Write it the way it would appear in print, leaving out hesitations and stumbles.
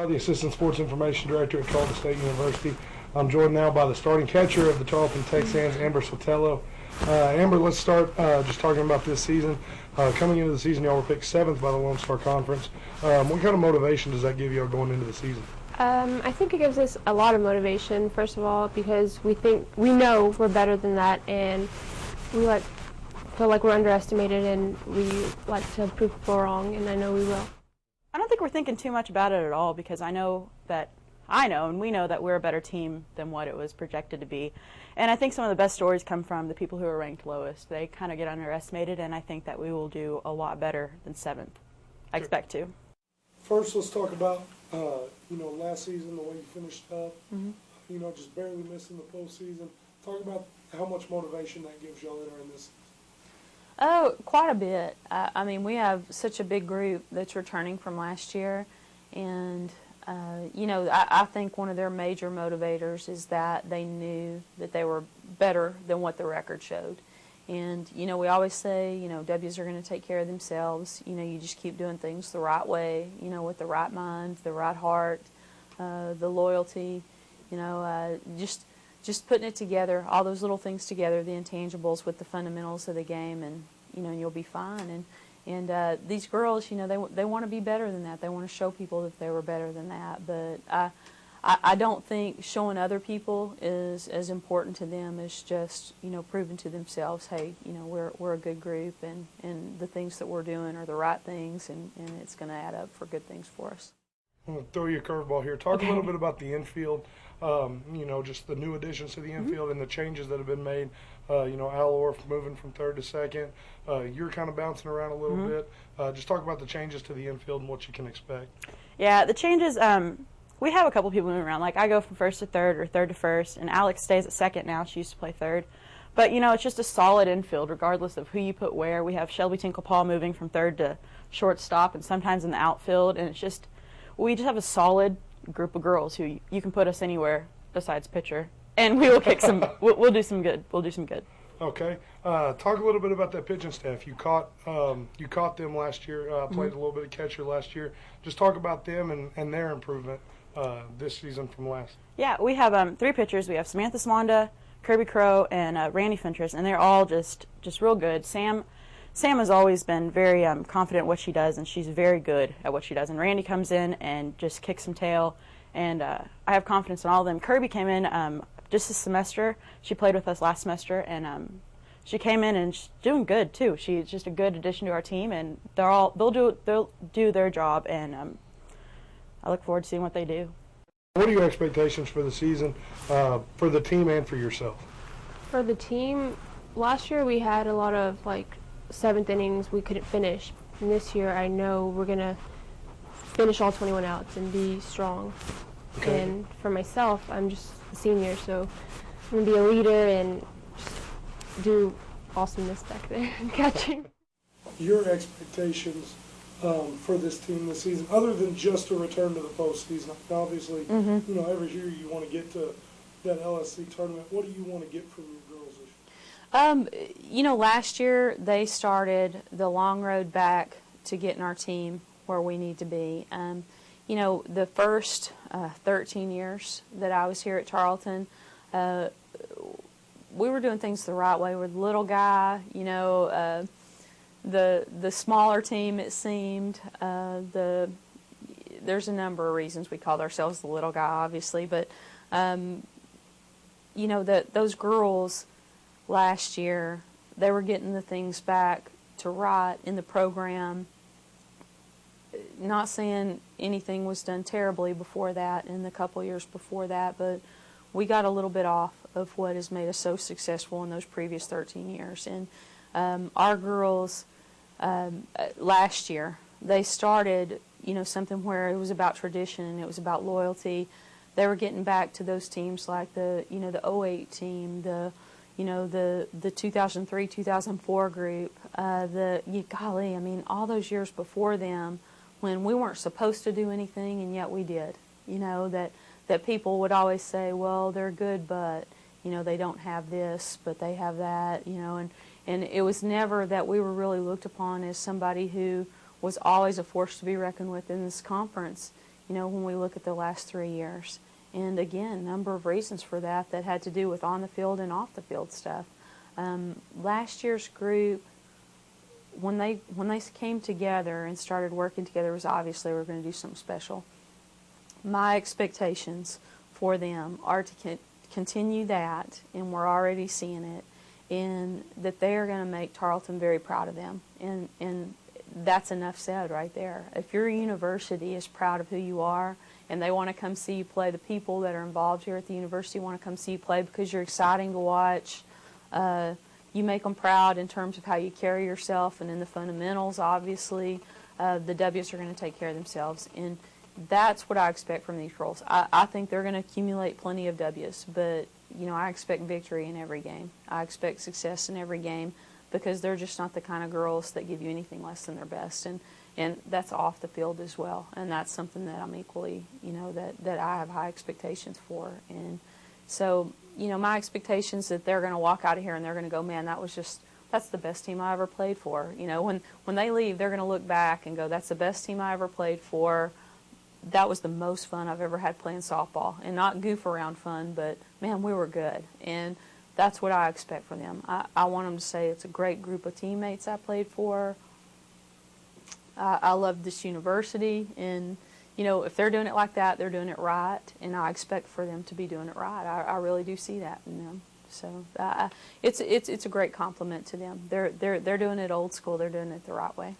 the Assistant Sports Information Director at Tarleton State University. I'm joined now by the starting catcher of the Tarleton TexAnn, Amber Sotelo. Amber, let's start just talking about this season. Coming into the season, y'all were picked 7th by the Lone Star Conference. What kind of motivation does that give y'all going into the season? I think it gives us a lot of motivation, first of all, because we know we're better than that, and we feel like we're underestimated, and we like to prove people wrong, and I know we will. I don't think we're thinking too much about it at all, because I know and we know that we're a better team than what it was projected to be. And I think some of the best stories come from the people who are ranked lowest. They kind of get underestimated, and I think that we will do a lot better than 7th. I expect to. First, let's talk about last season, the way you finished up. Just barely missing the postseason. Talk about how much motivation that gives y'all entering this. Oh, quite a bit. I mean, we have such a big group that's returning from last year, and I think one of their major motivators is that they knew that they were better than what the record showed. And, we always say, W's are going to take care of themselves. You just keep doing things the right way, with the right mind, the right heart, the loyalty, just putting it together, all those little things together, the intangibles with the fundamentals of the game, and, you'll be fine. And these girls, they want to be better than that. They want to show people that they were better than that. But I don't think showing other people is as important to them as just, proving to themselves, hey, we're a good group, and the things that we're doing are the right things, and it's going to add up for good things for us. I'm going to throw you a curveball here. Talk a little bit about the infield, just the new additions to the infield and the changes that have been made. Al Orff moving from 3rd to 2nd. You're kind of bouncing around a little bit. Just talk about the changes to the infield and what you can expect. Yeah, the changes, we have a couple people moving around. Like, I go from 1st to 3rd or 3rd to 1st, and Alex stays at 2nd now. She used to play 3rd. But, it's just a solid infield regardless of who you put where. We have Shelby Tinkle-Paul moving from 3rd to shortstop and sometimes in the outfield, and we just have a solid group of girls who you can put us anywhere besides pitcher, and we will kick some. We'll do some good. We'll do some good. Okay. Talk a little bit about that pitching staff. You caught them last year. Played a little bit of catcher last year. Just talk about them and their improvement this season from last. Yeah, we have 3 pitchers. We have Samantha Swanda, Kirby Crow, and Randy Fentress, and they're all just real good. Sam has always been very confident in what she does, and she's very good at what she does. And Randy comes in and just kicks some tail, and I have confidence in all of them. Kirby came in just this semester. She played with us last semester, and she came in and she's doing good too. She's just a good addition to our team, and they'll do their job, and I look forward to seeing what they do. What are your expectations for the season, for the team and for yourself? For the team, last year we had a lot of 7th innings we couldn't finish. And this year I know we're going to finish all 21 outs and be strong. Okay. And for myself, I'm just a senior, so I'm going to be a leader and just do awesomeness back there catching. Your expectations for this team this season, other than just a return to the postseason? Obviously, every year you want to get to that LSC tournament. What do you want to get from your girls this year? Last year they started the long road back to getting our team where we need to be. The first 13 years that I was here at Tarleton, we were doing things the right way. We're the little guy, the smaller team, it seemed. There's a number of reasons we called ourselves the little guy, obviously, but those girls last year, they were getting the things back to right in the program. Not saying anything was done terribly before that in the couple years before that, but we got a little bit off of what has made us so successful in those previous 13 years. And our girls last year, they started something where it was about tradition and it was about loyalty. They were getting back to those teams like the 08 team, the 2003, 2004 group, golly, I mean, all those years before them when we weren't supposed to do anything and yet we did. That people would always say, well, they're good, but, they don't have this, but they have that, and it was never that we were really looked upon as somebody who was always a force to be reckoned with in this conference. when we look at the last 3 years. And again, a number of reasons for that had to do with on the field and off the field stuff. Last year's group, when they came together and started working together, was obviously we're going to do something special. My expectations for them are to continue that, and we're already seeing it, and that they are going to make Tarleton very proud of them. And that's enough said right there. If your university is proud of who you are and they want to come see you play, the people that are involved here at the university want to come see you play because you're exciting to watch, you make them proud in terms of how you carry yourself and in the fundamentals, obviously, the W's are going to take care of themselves. And that's what I expect from these girls. I think they're going to accumulate plenty of W's, but I expect victory in every game. I expect success in every game because they're just not the kind of girls that give you anything less than their best. And that's off the field as well. And that's something that I'm equally, that I have high expectations for. And so, my expectations that they're going to walk out of here and they're going to go, man, that's the best team I ever played for. When they leave, they're going to look back and go, that's the best team I ever played for. That was the most fun I've ever had playing softball. And not goof around fun, but, man, we were good. And that's what I expect from them. I want them to say it's a great group of teammates I played for. I love this university. And, if they're doing it like that, they're doing it right. And I expect for them to be doing it right. I really do see that in them. So it's a great compliment to them. They're doing it old school. They're doing it the right way.